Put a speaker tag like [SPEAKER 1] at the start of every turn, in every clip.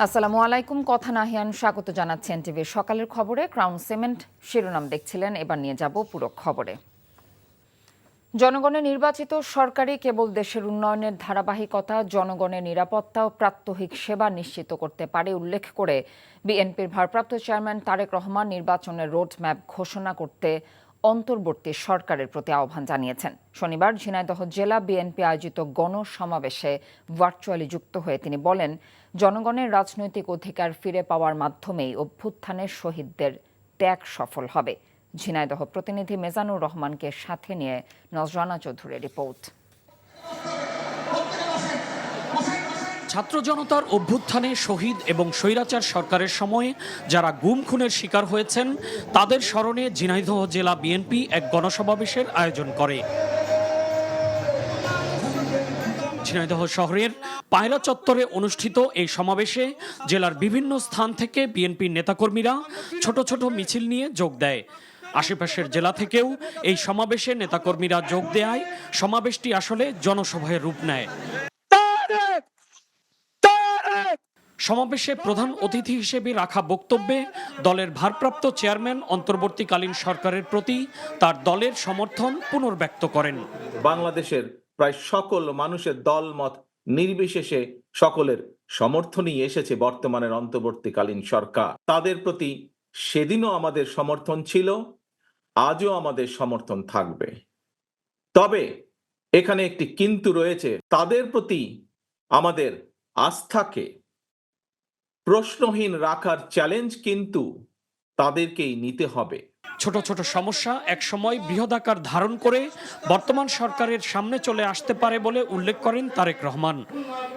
[SPEAKER 1] আসসালামু আলাইকুম। কথা নাহিয়ান স্বাগত জানাচ্ছেন টিভির সকালের খবরে। ক্রাউন সিমেন্ট শিরোনাম দেখছিলেন, এবার নিয়ে যাব পুরো খবরে। জনগণের নির্বাচিত সরকারই কেবল দেশের উন্নয়নের ধারাবাহিকতা, জনগণের নিরাপত্তা ও প্রাত্যহিক সেবা নিশ্চিত করতে পারে উল্লেখ করে বিএনপির ভারপ্রাপ্ত চেয়ারম্যান তারেক রহমান নির্বাচনের রোডম্যাপ ঘোষণা করতে অন্তর্বর্তী সরকারের প্রতি আহ্বান জানিয়েছেন। শনিবার ঝিনাইদহ জেলা বিএনপি আয়োজিত গণসমাবেশে ভার্চুয়ালি যুক্ত হয়ে তিনি বলেন, জনগণের রাজনৈতিক অধিকার ফিরে পাওয়ার মাধ্যমেই অভ্যুত্থানের শহীদদের ত্যাগ সফল হবে। ঝিনাইদহ প্রতিনিধি মেজানুর রহমানকে সাথে নিয়ে নজরানা চৌধুরীর রিপোর্ট।
[SPEAKER 2] ছাত্র জনতার অভ্যুত্থানে শহীদ এবং স্বৈরাচার সরকারের সময়ে যারা গুম খুনের শিকার হয়েছেন তাদের স্মরণে ঝিনাইদহ জেলা বিএনপি এক গণসমাবেশের আয়োজন করে। ঝিনাইদহ শহরের পায়রা চত্বরে অনুষ্ঠিত এই সমাবেশে জেলার বিভিন্ন স্থান থেকে বিএনপির নেতাকর্মীরা ছোট ছোট মিছিল নিয়ে যোগ দেয়। আশেপাশের জেলা থেকেও এই সমাবেশে নেতাকর্মীরা যোগ দেয়। সমাবেশটি আসলে জনসভায় রূপ নেয়। সমাবেশে প্রধান অতিথি হিসেবে রাখা বক্তব্যে দলের ভারপ্রাপ্ত চেয়ারম্যান অন্তর্বর্তীকালীন সরকারের প্রতি তার দলের সমর্থন পুনর্ব্যক্ত করেন।
[SPEAKER 3] বাংলাদেশের প্রায় সকল মানুষের দলমত নির্বিশেষে সকলের সমর্থনই এসেছে বর্তমানের অন্তর্বর্তীকালীন সরকার। তাদের প্রতি সেদিনও আমাদের সমর্থন ছিল, আজও আমাদের সমর্থন থাকবে। তবে এখানে একটি কিন্তু রয়েছে, তাদের প্রতি আমাদের আস্থাকে প্রশ্নহীন রাখার চ্যালেঞ্জ কিন্তু তাদেরকেই নিতে হবে।
[SPEAKER 2] ছোট ছোট সমস্যা একসময় বৃহদাকার ধারণ করে বর্তমান সরকারের সামনে চলে আসতে পারে বলে উল্লেখ করেন তারেক রহমান।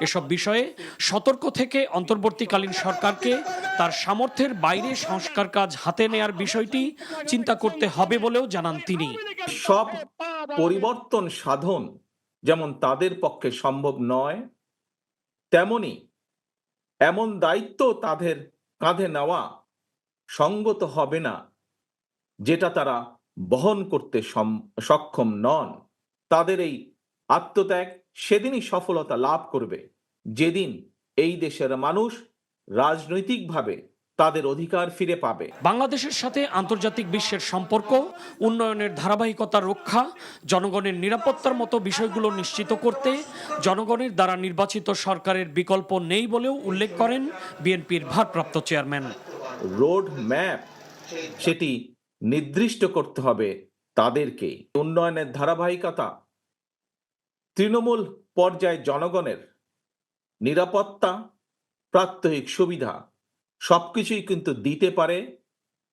[SPEAKER 2] এসব বিষয়ে সতর্ক থেকে অন্তর্বর্তীকালীন সরকারকে তার সামর্থ্যের বাইরে সংস্কার কাজ হাতে নেয়ার বিষয়টি চিন্তা করতে হবে বলেও জানান তিনি।
[SPEAKER 3] সব পরিবর্তন সাধন যেমন তাদের পক্ষে সম্ভব নয়, তেমনি এমন দায়িত্ব তাদের কাঁধে নেওয়া সঙ্গত হবে না যেটা তারা বহন করতে সক্ষম নন। তাদের এই আত্মত্যাগ সেদিনই সফলতা লাভ করবে যেদিন এই দেশের মানুষ রাজনৈতিকভাবে তাদের অধিকার ফিরে পাবে।
[SPEAKER 2] বাংলাদেশের সাথে আন্তর্জাতিক বিশ্বের সম্পর্ক, উন্নয়নের ধারাবাহিকতা রক্ষা, জনগণের নিরাপত্তার মতো বিষয়গুলো নিশ্চিত করতে জনগণের দ্বারা নির্বাচিত সরকারের বিকল্প নেই বলেও উল্লেখ করেন বিএনপির ভারপ্রাপ্ত চেয়ারম্যান।
[SPEAKER 3] রোড ম্যাপ সেটি নির্দিষ্ট করতে হবে তাদেরকে। উন্নয়নের ধারাবাহিকতা, তৃণমূল পর্যায়ে জনগণের নিরাপত্তা, প্রাত্যহিক সুবিধা সবকিছুই কিন্তু দিতে পারে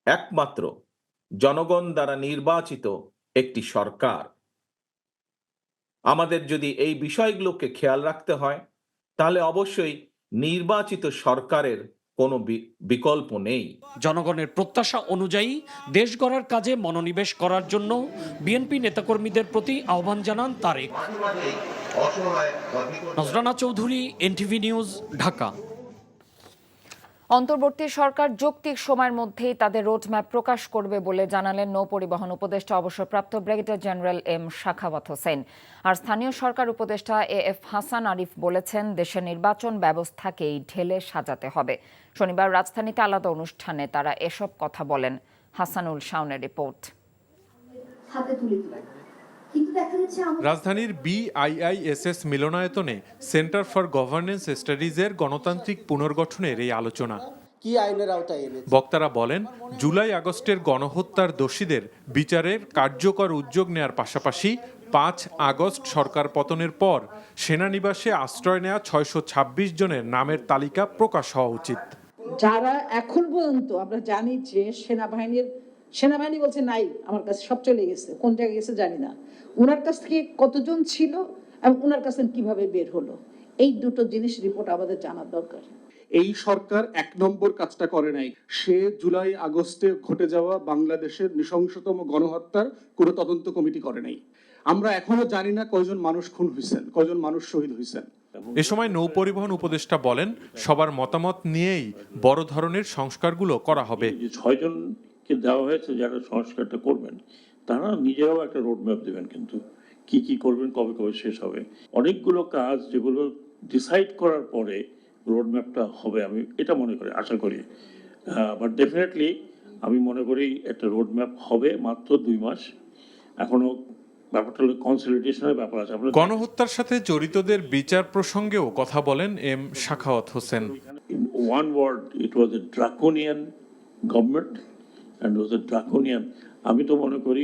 [SPEAKER 3] একমাত্র জনগণ দ্বারা নির্বাচিত একটি সরকার। আমাদের যদি এই বিষয়গুলোকে খেয়াল রাখতে হয় তাহলে অবশ্যই নির্বাচিত সরকারের কোনো বিকল্প নেই।
[SPEAKER 2] জনগণের প্রত্যাশা অনুযায়ী দেশ গড়ার কাজে মনোনিবেশ করার জন্য বিএনপি নেতাকর্মীদের প্রতি আহ্বান জানান তারেক। Nazrana Chowdhury, NTV news, Dhaka.
[SPEAKER 1] অন্তর্বর্তী সরকার যৌক্তিক সময়ের মধ্যেই তাদের রোডম্যাপ প্রকাশ করবে বলে জানালেন নৌপরিবহন উপদেষ্টা অবসরপ্রাপ্ত brigadier general M Sakhawat Hossain. আর স্থানীয় সরকার উপদেষ্টা এএফ হাসান আরিফ বলেছেন, দেশের নির্বাচন ব্যবস্থাকেই ঢেলে সাজাতে হবে। শনিবার রাজধানীতে আলাদা অনুষ্ঠানে তারা এসব কথা বলেন। হাসানুল শাওনের রিপোর্ট।
[SPEAKER 4] রাজধানীর বিআইআইএসএস মিলনায়তনে সেন্টার ফর গভর্নেন্স স্টাডিজের গণতান্ত্রিক পুনর্গঠনের এই আলোচনা। বক্তারা বলেন, জুলাই আগস্টের গণহত্যার দোষীদের বিচারের কার্যকর উদ্যোগ নেয়ার পাশাপাশি 5 আগস্ট সরকার পতনের পর সেনানিবাসে আশ্রয় নেওয়া 626 জনের নামের তালিকা প্রকাশ হওয়া উচিত।
[SPEAKER 5] যারা এখন পর্যন্ত আমরা জানি যে সেনাবাহিনী বলছে নাই, আমার কাছে সব চলে গেছে, কোন জায়গায় গেছে জানি না, ওনার কাছ থেকে কতজন ছিল এবং ওনার কাছে কিভাবে বের হলো, এই দুটো জিনিস রিপোর্ট আমাদের জানার দরকার।
[SPEAKER 6] এই সরকার 1 নম্বর কাজটা করে নাই, সে জুলাই আগস্টে ঘটে যাওয়া বাংলাদেশের নৃশংসতম গণহত্যার কোনো তদন্ত কমিটি করে নাই। আমরা এখনো জানি না কয়জন মানুষ খুন হয়েছেন, কয়জন মানুষ শহীদ হয়েছেন।
[SPEAKER 4] এ সময় নৌপরিবহন উপদেষ্টা বলেন, সবার মতামত নিয়েই বড় ধরনের সংস্কারগুলো করা হবে।
[SPEAKER 7] 6 জনকে দেওয়া হয়েছে যারা সংস্কারটা করবেন, তারা নিজেরাও একটা রোডম্যাপ দেবেন, কিন্তু কি কি করবেন, কবে কবে শেষ হবে। অনেকগুলো কাজ যেগুলো ডিসাইড করার পরে রোড ম্যাপটা হবে, আমি এটা মনে করি, আশা করি। বাট ডেফিনেটলি আমি মনে করি একটা রোড ম্যাপ হবে, মাত্র 2 মাস। এখনো ব্যাপারটা হলো কনসলিডেশনের ব্যাপার আছে।
[SPEAKER 4] গণহত্যার সাথে জড়িতদের বিচার প্রসঙ্গেও কথা বলেন M Sakhawat Hossain.
[SPEAKER 7] In one word, it was a draconian government and was a draconian. আমি তো মনে করি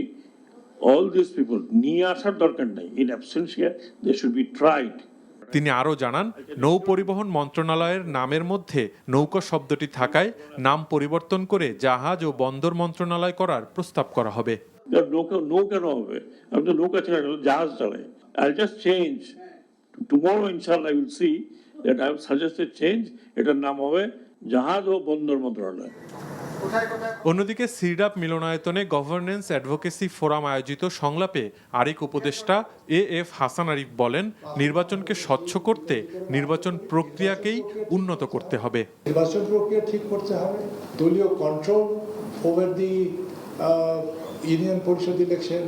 [SPEAKER 7] all these people নিয়ে আসার দরকার নেই। In absentia, they should be tried.
[SPEAKER 4] তিনি আরও জানান, নৌ পরিবহন মন্ত্রণালয়ের নামের মধ্যে নৌকা শব্দটি থাকায় নাম পরিবর্তন করে জাহাজ ও বন্দর মন্ত্রণালয় করার প্রস্তাব করা হবে।
[SPEAKER 7] নৌ কেন হবে? আমি তো নৌকা চালাই, জাহাজ চালাই। I'll just change. Tomorrow, inshallah, I will see that I have suggested change. এটার নাম হবে জাহাজ ও বন্দর মন্ত্রণালয়।
[SPEAKER 4] অন্যদিকে সিরডাপ মিলনায়তনে গভর্নেন্স অ্যাডভোকেসি ফোরাম আয়োজিত সংলাপে আরেক উপদেষ্টা এএফ হাসান আরিফ বলেন, নির্বাচনকে স্বচ্ছ করতে নির্বাচন প্রক্রিয়াকেই উন্নত করতে হবে।
[SPEAKER 8] নির্বাচন প্রক্রিয়া ঠিক করতে হবে, দলীয় কন্ট্রোল ওভার দি ইউনিয়ন পরিষদ ইলেকশন,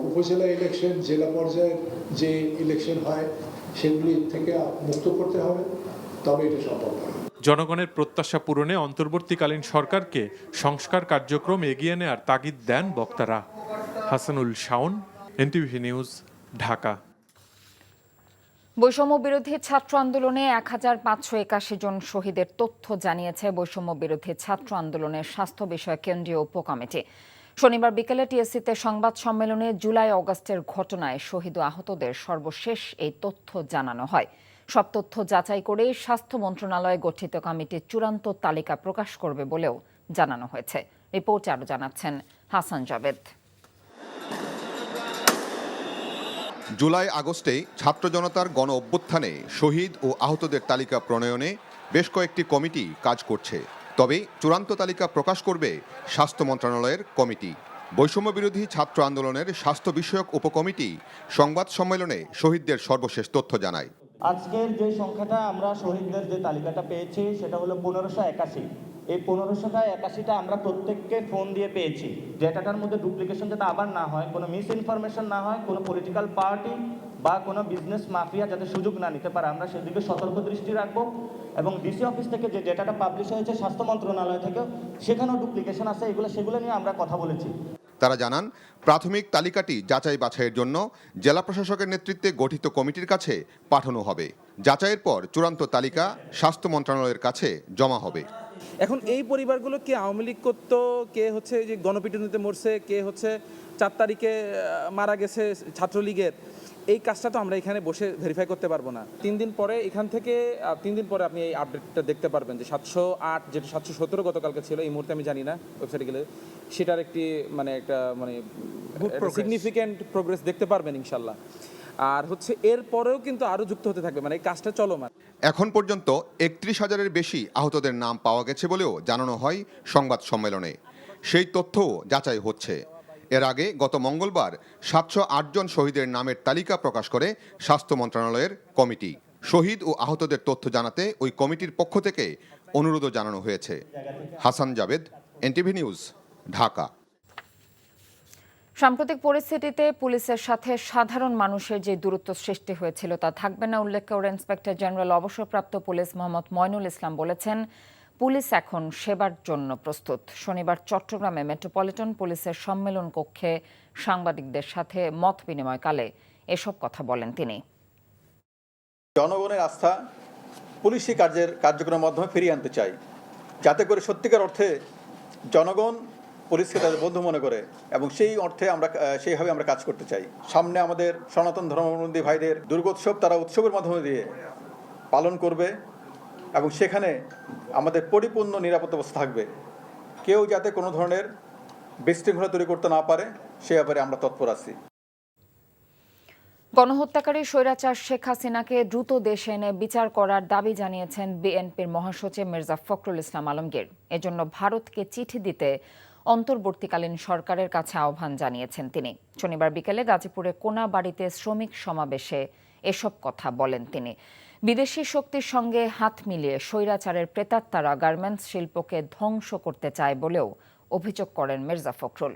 [SPEAKER 8] উপজেলা ইলেকশন, জেলা পর্যায়ের যে ইলেকশন হয় সেগুলি থেকে মুক্ত করতে হবে, তবে এটা সম্ভব হবে।
[SPEAKER 4] জনগণের প্রত্যাশা পূরণে অন্তর্বর্তীকালীন সরকারকে সংস্কার কার্যক্রম এগিয়ে নেয়ার তাগিদ দেন বক্তারা। Hasanul Shaon, NTV news, Dhaka.
[SPEAKER 1] বৈষম্য বিরোধী ছাত্র আন্দোলনে 1581 জন শহীদের তথ্য জানিয়েছে বৈষম্য বিরোধী ছাত্র আন্দোলনের স্বাস্থ্য বিষয়ক কেন্দ্রীয় উপকমিটি। শনিবার বিকেলে টিএসসিতে সংবাদ সম্মেলনে জুলাই অগাস্টের ঘটনায় শহীদ ও আহতদের সর্বশেষ এই তথ্য জানানো হয়। সব তথ্য যাচাই করে স্বাস্থ্য মন্ত্রণালয় গঠিত কমিটির চূড়ান্ত তালিকা প্রকাশ করবে বলেও জানানো হয়েছে। রিপোর্টে আরও জানাচ্ছেন হাসান জাবেদ।
[SPEAKER 9] জুলাই আগস্টে ছাত্র জনতার গণ অভ্যুত্থানে শহীদ ও আহতদের তালিকা প্রণয়নে বেশ কয়েকটি কমিটি কাজ করছে। তবে চূড়ান্ত তালিকা প্রকাশ করবে স্বাস্থ্য মন্ত্রণালয়ের কমিটি। বৈষম্য বিরোধী ছাত্র আন্দোলনের স্বাস্থ্য বিষয়ক উপকমিটি সংবাদ সম্মেলনে শহীদদের সর্বশেষ তথ্য জানায়।
[SPEAKER 10] আজকের যে সংখ্যাটা আমরা শহীদদের যে তালিকাটা পেয়েছি সেটা হলো 1581। এই 1581টা আমরা প্রত্যেককে ফোন দিয়ে পেয়েছি। ডেটাটার মধ্যে ডুপ্লিকেশন যাতে আবার না হয়, কোনো মিস ইনফরমেশন না হয়, কোনো পলিটিক্যাল পার্টি বা কোনো বিজনেস মাফিয়া যাতে সুযোগ না নিতে পারে, আমরা সেদিকে সতর্ক দৃষ্টি রাখবো। এবং ডিসি অফিস থেকে যে ডেটাটা পাবলিশ হয়েছে স্বাস্থ্য মন্ত্রণালয় থেকে, সেখানেও ডুপ্লিকেশন আছে, সেগুলো নিয়ে আমরা কথা বলেছি।
[SPEAKER 9] তারা জানান, প্রাথমিক তালিকাটি যাচাই বাছাইয়ের জন্য জেলা প্রশাসকের নেতৃত্বে গঠিত কমিটির কাছে পাঠানো হবে। যাচাইয়ের পর চূড়ান্ত তালিকা স্বাস্থ্য মন্ত্রণালয়ের কাছে জমা হবে।
[SPEAKER 11] এখন এই পরিবারগুলো কে আওয়ামী লীগ করতো, কে হচ্ছে যে গণপিটুনিতে মরছে, কে হচ্ছে 4 তারিখে মারা গেছে ছাত্রলীগের, এই কাজটা তো আমরা এখানে বসে ভেরিফাই করতে পারবো না। 3 দিন পরে এখান থেকে 3 দিন পরে আপনি এই আপডেটটা দেখতে পারবেন যে 708 যেটা 717 গতকালকে ছিল, এই মুহূর্তে আমি জানি না ওয়েবসাইটে গেলে, সেটার একটি একটা সিগনিফিক্যান্ট প্রোগ্রেস দেখতে পারবেন ইনশাল্লাহ। আর হচ্ছে এর পরেও কিন্তু আরো যুক্ত হতে থাকবে, এই কাজটা চলমান।
[SPEAKER 9] এখন পর্যন্ত 31,000-এর বেশি আহতদের নাম পাওয়া গেছে বলেও জানানো হয় সংবাদ সম্মেলনে। সেই তথ্যও যাচাই হচ্ছে। এর আগে গত মঙ্গলবার 708 জন শহীদের নামের তালিকা প্রকাশ করে স্বাস্থ্য মন্ত্রণালয়ের কমিটি। শহীদ ও আহতদের তথ্য জানাতে ওই কমিটির পক্ষ থেকে অনুরোধও জানানো হয়েছে। Hasan Jabed, NTV news, Dhaka.
[SPEAKER 1] সাম্প্রতিক পরিস্থিতিতে পুলিশের সাথে সাধারণ মানুষের যে দূরত্ব সৃষ্টি হয়েছিল তা থাকবে না উল্লেখ করে ইন্সপেক্টর জেনারেল অবসরপ্রাপ্ত পুলিশ মোহাম্মদ মইনুল ইসলাম বলেছেন, পুলিশ এখন সেবার জন্য প্রস্তুত। শনিবার চট্টগ্রামে মেট্রোপলিটন পুলিশের সম্মেলন কক্ষে সাংবাদিকদের সাথে মত বিনিময়কালে এসব কথা বলেন তিনি।
[SPEAKER 12] জনগণের আস্থা পুলিশি কার্যক্রমের মাধ্যমে ফিরিয়ে আনতে চাই, যাতে করে সত্যিকার অর্থে জনগণ পুলিশকে তাদের বন্ধু মনে করে, এবং সেই অর্থে সেইভাবে আমরা কাজ করতে চাই। সামনে আমাদের সনাতন ধর্মাবলম্বী ভাইদের দুর্গোৎসব তারা উৎসবের মাধ্যমে দিয়ে পালন করবে, এবং সেখানে আমাদের পরিপূর্ণ নিরাপত্তা ব্যবস্থা থাকবে। কেউ যাতে কোনো ধরনের বিশৃঙ্খলা তৈরি করতে না পারে সে ব্যাপারে আমরা তৎপর আছি।
[SPEAKER 1] গণহত্যাকারী স্বৈরাচার শেখ হাসিনাকে দ্রুত দেশে এনে বিচার করার দাবি জানিয়েছেন বিএনপির মহাসচিব মির্জা ফখরুল ইসলাম আলমগীর। এজন্য ভারতকে চিঠি দিতে অন্তর্বর্তীকালীন সরকারের কাছে আহ্বান জানিয়েছেন তিনি। শনিবার বিকেলে গাজীপুরে কোনাবাড়িতে শ্রমিক সমাবেশে এসব কথা বলেন তিনি। বিদেশি শক্তির সঙ্গে হাত মিলিয়ে স্বৈরাচারের প্রেতাত্মারা গার্মেন্টস শিল্পকে ধ্বংস করতে চায় বলেও অভিযোগ করেন মির্জা ফখরুল।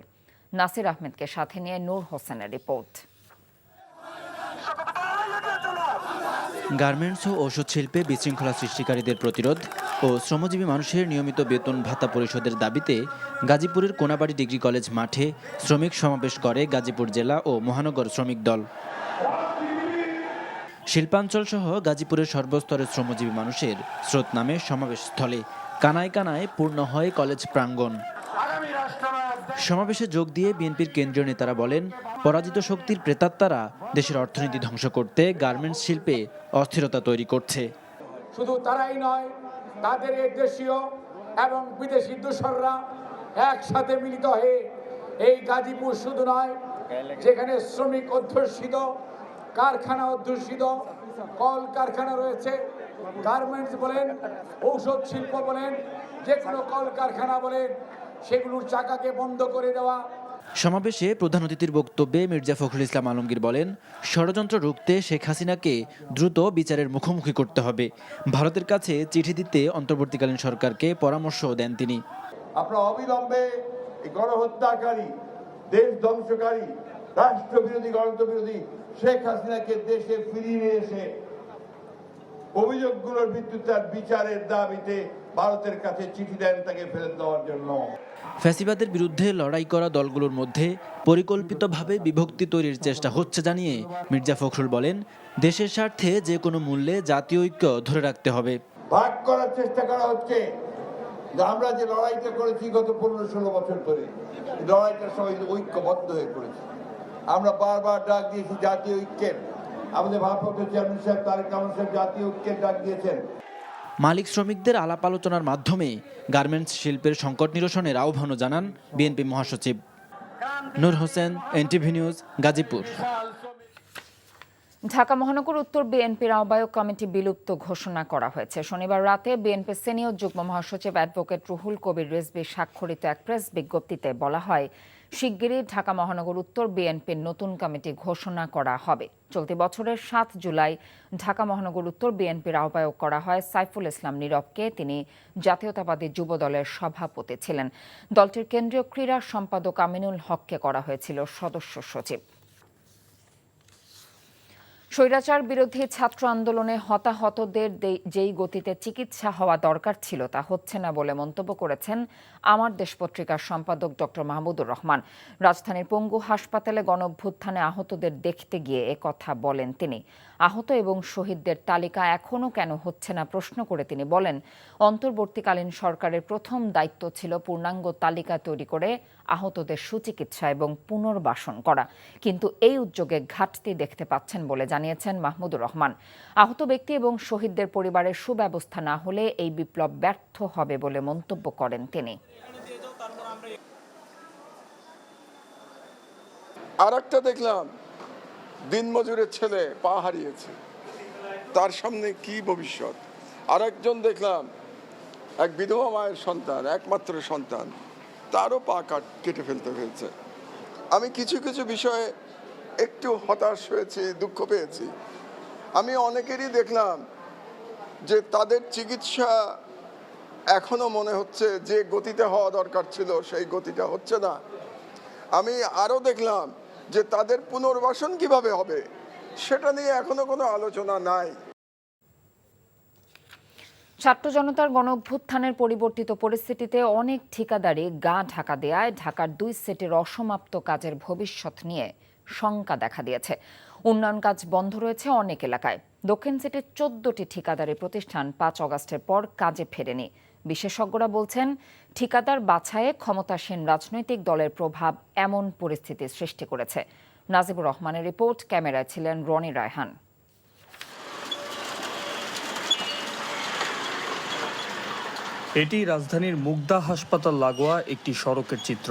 [SPEAKER 1] নাসির আহমেদকে সাথে নিয়ে নূর হোসেনের রিপোর্ট।
[SPEAKER 13] গার্মেন্টস ও ওষুধ শিল্পে বিশৃঙ্খলা সৃষ্টিকারীদের প্রতিরোধ ও শ্রমজীবী মানুষের নিয়মিত বেতন ভাতা পরিশোধের দাবিতে গাজীপুরের কোনাবাড়ী ডিগ্রি কলেজ মাঠে শ্রমিক সমাবেশ করে গাজীপুর জেলা ও মহানগর শ্রমিক দল। শিল্পাঞ্চল সহ গাজীপুরের সর্বস্তরের শ্রমজীবী মানুষের স্রোত নামে সমাবেশ স্থলে কানায় কানায় পূর্ণ হয় কলেজ প্রাঙ্গণ। সমাবেশে যোগ দিয়ে বিএনপির কেন্দ্রীয় নেতারা বলেন, পরাজিত শক্তির প্রেতাত্মারা দেশের অর্থনীতি ধ্বংস করতে গার্মেন্টস শিল্পে অস্থিরতা তৈরি করছে।
[SPEAKER 14] শুধু তারাই নয়, তাদের দেশীয় এবং বিদেশি দূষররা একসাথে মিলিত হয়ে এই গাজীপুর শুধু নয়, যেখানে শ্রমিক অধ্যুষিত, কারখানা অধ্যুষিত, কল কারখানা রয়েছে, গার্মেন্টস বলেন, ঔষধ শিল্প বলেন, যে কোনো কল কারখানা বলেন, সেগুলোর চাকাকে বন্ধ করে দেওয়া।
[SPEAKER 13] সমাবেশে প্রধান অতিথির বক্তব্যে মির্জা ফখরুল ইসলাম আলমগীর বলেন, ষড়যন্ত্র রুখতে শেখ হাসিনাকে দ্রুত বিচারের মুখোমুখি করতে হবে। ভারতের কাছে চিঠি দিতে অন্তর্বর্তীকালীন সরকারকে পরামর্শ দেন তিনি।
[SPEAKER 15] আপনারা অবিলম্বে গণহত্যাকারী, দেশ ধ্বংসকারী, রাষ্ট্রবিরোধী, গণতন্ত্রবিরোধী শেখ হাসিনাকে দেশে ফিরিয়ে নিয়ে এসে অভিযোগগুলোর ভিত্তিতে বিচারের দাবিতে ভারতের কাছে চিঠি দেন তাকে ফেরত দেওয়ার জন্য।
[SPEAKER 13] ফ্যাসিবাদের বিরুদ্ধে লড়াই করা দলগুলোর মধ্যে পরিকল্পিতভাবে বিভক্তি তৈরির চেষ্টা হচ্ছে জানিয়ে মির্জা ফখরুল বলেন, দেশের স্বার্থে যে কোনো মূল্যে জাতীয় ঐক্য ধরে রাখতে হবে।
[SPEAKER 15] ভাগ করার চেষ্টা করা হচ্ছে। আমরা যে লড়াইটা করেছি গত 15-16 বছর ধরে, লড়াইটা সবাই ঐক্যবদ্ধ হয়ে করেছি। আমরা বারবার ডাক দিয়েছি জাতীয় ঐক্যের। আমাদের ভারপ্রাপ্ত চেয়ারম্যান সাহেব তারেক রহমান সাহেব জাতীয় ঐক্যের ডাক দিয়েছেন।
[SPEAKER 13] মালিক শ্রমিকদের আলাপ আলোচনার মাধ্যমে গার্মেন্টস শিল্পের সংকট নিরসনের আহ্বানও জানান বিএনপি মহাসচিব। নূর হোসেন, এনটিভি নিউজ, গাজীপুর।
[SPEAKER 1] ঢাকা মহানগর উত্তর বিএনপির আহ্বায়ক কমিটি বিলুপ্ত ঘোষণা করা হয়েছে। শনিবার রাতে বিএনপির সিনিয়র যুগ্ম মহাসচিব অ্যাডভোকেট রুহুল কবির রিজভী স্বাক্ষরিত এক প্রেস বিজ্ঞপ্তিতে বলা হয়, শিগগিরই ঢাকা মহানগর উত্তর বিএনপির নতুন কমিটি ঘোষণা করা হবে। চলতি বছরের 7 জুলাই ঢাকা মহানগর উত্তর বিএনপির আহ্বায়ক করা হয় সাইফুল ইসলাম নীরবকে। তিনি জাতীয়তাবাদী যুব দলের সভাপতি ছিলেন। দলটির কেন্দ্রীয় ক্রীড়া সম্পাদক আমিনুল হককে করা হয়েছিল সদস্য সচিব। স্বৈরাচার বিরোধী ছাত্র আন্দোলনে হতাহতদের যেই গতিতে চিকিৎসা হওয়া দরকার ছিল তা হচ্ছে না বলে মন্তব্য করেছেন আমার দেশ পত্রিকার সম্পাদক ডক্টর মাহমুদুর রহমান। রাজধানীর পঙ্গু হাসপাতালে গণঅভ্যুত্থানে আহতদের দেখতে গিয়ে একথা বলেন তিনি। আহত এবং শহীদদের তালিকা এখনও কেন হচ্ছে না প্রশ্ন করে তিনি বলেন, অন্তর্বর্তীকালীন সরকারের প্রথম দায়িত্ব ছিল পূর্ণাঙ্গ তালিকা তৈরি করে আহতদের সুচিকিৎসা এবং পুনর্বাসন করা, কিন্তু এই উদ্যোগে ঘাটতি দেখতে পাচ্ছেন বলে জানিয়েছেন মাহমুদুর রহমান। আহত ব্যক্তি এবং শহীদদের পরিবারের সুব্যবস্থা না হলে এই বিপ্লব ব্যর্থ হবে বলে মন্তব্য করেন তিনি।
[SPEAKER 16] আরেকটা দেখলাম দিনমজুরের ছেলে পা হারিয়েছে, তার সামনে কি ভবিষ্যৎ। আরেকজন দেখলাম এক বিধবা মায়ের সন্তান, একমাত্র সন্তান, তারও পা কেটে ফেলতে হয়েছে। আমি কিছু কিছু বিষয়ে একটু হতাশ হয়েছি, দুঃখ পেয়েছি। আমি অনেকেরই দেখলাম যে তাদের চিকিৎসা এখনো মনে হচ্ছে যে গতিতে হওয়া দরকার ছিল সেই গতিটা হচ্ছে না। আমি আরও দেখলাম যে তাদের পুনর্বাসন কিভাবে হবে সেটা নিয়ে এখনো কোনো আলোচনা নাই।
[SPEAKER 1] ছাত্র জনতার গণঅভ্যুত্থানের পরিবর্তিত পরিস্থিতিতে অনেক ঠিকাদারি গা ঢাকা দেয়ায় ঢাকার 2 সেটের অসমাপ্ত কাজের ভবিষ্যৎ নিয়ে শঙ্কা দেখা দিয়েছে। উন্নয়ন কাজ বন্ধ রয়েছে অনেক এলাকায়। দক্ষিণ সেটের 14টি ঠিকাদারি প্রতিষ্ঠান 5 আগস্টের পর কাজে ফেরেনি। বিশেষজ্ঞরা বলছেন, ঠিকাদার বাছাইয়ে ক্ষমতাসীন রাজনৈতিক দলের প্রভাব এমন পরিস্থিতির সৃষ্টি করেছে। নাজিবুর রহমানের রিপোর্ট, ক্যামেরায় ছিলেন রনি রায়হান।
[SPEAKER 17] এটি রাজধানীর মুগদা হাসপাতাল লাগোয়া একটি সড়কের চিত্র।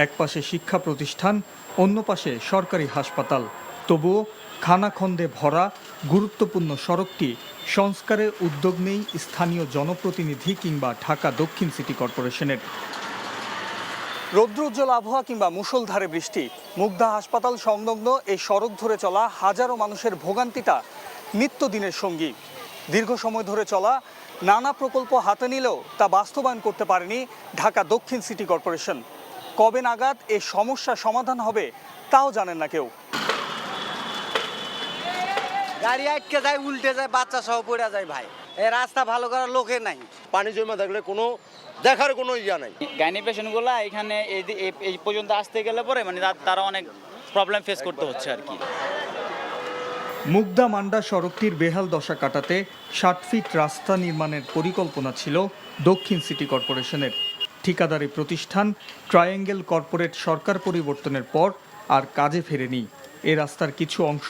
[SPEAKER 17] এক পাশে শিক্ষা প্রতিষ্ঠান, অন্য পাশে সরকারি হাসপাতাল। তবুও খানাখন্দে ভরা গুরুত্বপূর্ণ সড়কটি সংস্কারের উদ্যোগ নেই স্থানীয় জনপ্রতিনিধি কিংবা ঢাকা দক্ষিণ সিটি কর্পোরেশনের। রৌদ্রোজ্জ্বল আবহাওয়া কিংবা মুষলধারে বৃষ্টি, মুগদা হাসপাতাল সংলগ্ন এই সড়ক ধরে চলা হাজারো মানুষের ভোগান্তিটা নিত্যদিনের সঙ্গী। দীর্ঘ সময় ধরে চলা নানা প্রকল্প হাতে নিলেও তা বাস্তবায়ন করতে পারেনি ঢাকা দক্ষিণ সিটি কর্পোরেশন। কবে নাগাদ এই সমস্যা সমাধান হবে তাও জানেন না কেউ।
[SPEAKER 18] গাড়ি আটকে যায়, উল্টে যায়, বাচ্চা সহ পড়ে যায় ভাই। এই রাস্তা ভালো করার লোকে নাই।
[SPEAKER 19] পানি জমা থাকলে কোনো দেখার কোনো ইয়া নাই।
[SPEAKER 10] গাইনি পেশেন্টগুলো এখানে এই পর্যন্ত আসতে গেলে পরে মানে তারা অনেক প্রবলেম ফেস করতে হচ্ছে আর কি।
[SPEAKER 17] মুগদা মান্ডা সড়কটির বেহাল দশা কাটাতে 60 ফিট রাস্তা নির্মাণের পরিকল্পনা ছিল দক্ষিণ সিটি কর্পোরেশনের। ঠিকাদারি প্রতিষ্ঠান ট্রায়াঙ্গেল কর্পোরেট সরকার পরিবর্তনের পর আর কাজে ফেরেনি। এ রাস্তার কিছু অংশ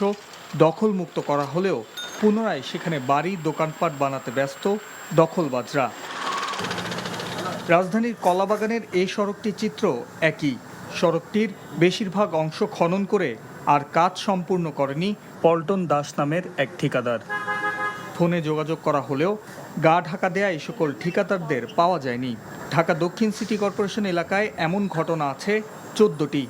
[SPEAKER 17] দখলমুক্ত করা হলেও পুনরায় সেখানে বাড়ি দোকানপাট বানাতে ব্যস্ত দখলবাজরা। রাজধানীর কলাবাগানের এই সড়কটির চিত্র একই। সড়কটির বেশিরভাগ অংশ খনন করে আর কাজ সম্পূর্ণ করেনি পল্টন দাস নামের এক ঠিকাদার। ফোনে যোগাযোগ করা হলেও গা ঢাকা দেয়া এই সকল ঠিকাদারদের পাওয়া যায়নি। ঢাকা দক্ষিণ সিটি কর্পোরেশন এলাকায় এমন ঘটনা আছে 14টি।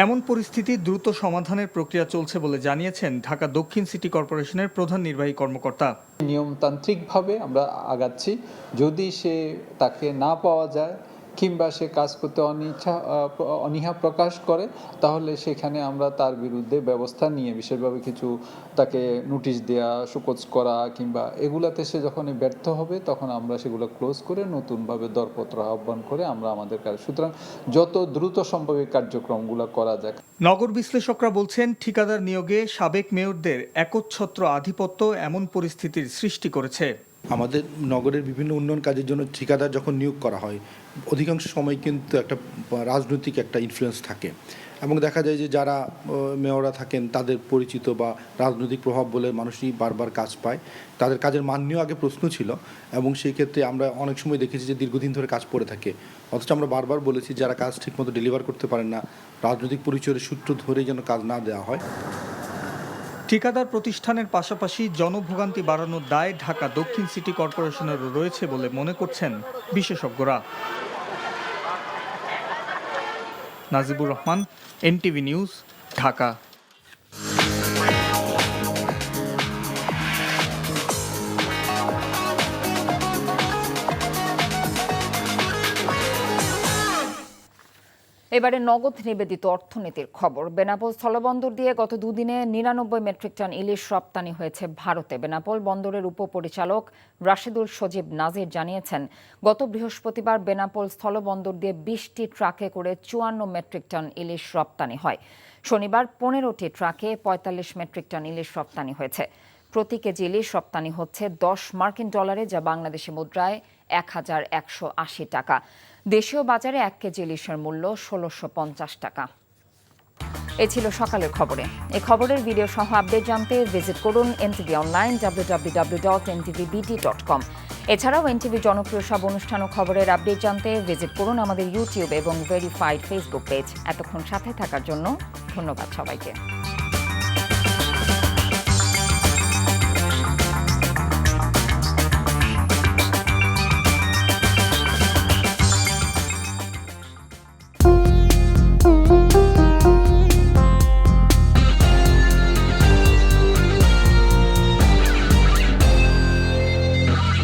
[SPEAKER 17] এমন পরিস্থিতি দ্রুত সমাধানের প্রক্রিয়া চলছে বলে জানিয়েছেন ঢাকা দক্ষিণ সিটি কর্পোরেশনের প্রধান নির্বাহী কর্মকর্তা।
[SPEAKER 20] নিয়মতান্ত্রিকভাবে আমরা আগাচ্ছি। যদি তাকে না পাওয়া যায় কিংবা সে কাজ করতে অনীহা প্রকাশ করে, তাহলে সেখানে আমরা তার বিরুদ্ধে ব্যবস্থা নিয়ে বিশেষভাবে কিছু তাকে নোটিশ দেয়া, শোকজ করা কিংবা এগুলাতে সে যখন ব্যর্থ হবে তখন আমরা সেগুলো ক্লোজ করে নতুনভাবে দরপত্র আহ্বান করে আমরা আমাদের কাজ। সুতরাং যত দ্রুত সম্ভব এই কার্যক্রমগুলো করা যাক।
[SPEAKER 17] নগর বিশ্লেষকরা বলছেন ঠিকাদার নিয়োগে সাবেক মেয়রদের একচ্ছত্র আধিপত্য এমন পরিস্থিতির সৃষ্টি করেছে।
[SPEAKER 21] আমাদের নগরের বিভিন্ন উন্নয়ন কাজের জন্য ঠিকাদার যখন নিয়োগ করা হয় অধিকাংশ সময় কিন্তু একটা রাজনৈতিক একটা ইনফ্লুয়েন্স থাকে এবং দেখা যায় যে যারা মেয়ররা থাকেন তাদের পরিচিত বা রাজনৈতিক প্রভাব বলে মানুষই বারবার কাজ পায়। তাদের কাজের মান নিয়েও আগে প্রশ্ন ছিল এবং সেই ক্ষেত্রে আমরা অনেক সময় দেখেছি যে দীর্ঘদিন ধরে কাজ পড়ে থাকে। অথচ আমরা বারবার বলেছি যারা কাজ ঠিকমতো ডেলিভার করতে পারেন না, রাজনৈতিক পরিচয়ের সূত্র ধরেই যেন কাজ না দেওয়া হয়।
[SPEAKER 17] ঠিকাদার প্রতিষ্ঠানের পাশাপাশি জনভোগান্তি বাড়ানোর দায় ঢাকা দক্ষিণ সিটি কর্পোরেশনেরও রয়েছে বলে মনে করছেন বিশেষজ্ঞরা। Najibur Rahman, NTV news, Dhaka.
[SPEAKER 1] এবারে নগদ নিবেদিত অর্থনীতির খবর। বেনাপোল স্থলবন্দর দিয়ে গত দুদিনে 99 মেট্রিক টন ইলিশ রপ্তানি হয়েছে ভারতে। বেনাপোল বন্দরের উপপরিচালক রাশেদুল সজীব নাজির জানিয়েছেন, গত বৃহস্পতিবার বেনাপোল স্থলবন্দর দিয়ে 20টি ট্রাকে করে 54 মেট্রিক টন ইলিশ রপ্তানি হয়। শনিবার 15টি ট্রাকে 45 মেট্রিক টন ইলিশ রপ্তানি হয়েছে। প্রতি কেজি ইলিশ রপ্তানি হচ্ছে $10, যা বাংলাদেশি মুদ্রায় 1180 টাকা। দেশীয় বাজারে 1 কেজি ইলিশের মূল্য 1650 টাকা। এ ছিল সকালের খবরে। এই খবরের ভিডিও সহ আপডেট জানতে ভিজিট করুন এনটিভি অনলাইন www.ntvbt.com। এছাড়াও এনটিভি জনপ্রিয় সব অনুষ্ঠান ও খবরের আপডেট জানতে ভিজিট করুন আমাদের ইউটিউব এবং ভেরিফাইড ফেসবুক পেজ। এতক্ষণ সাথে থাকার জন্য ধন্যবাদ সবাইকে।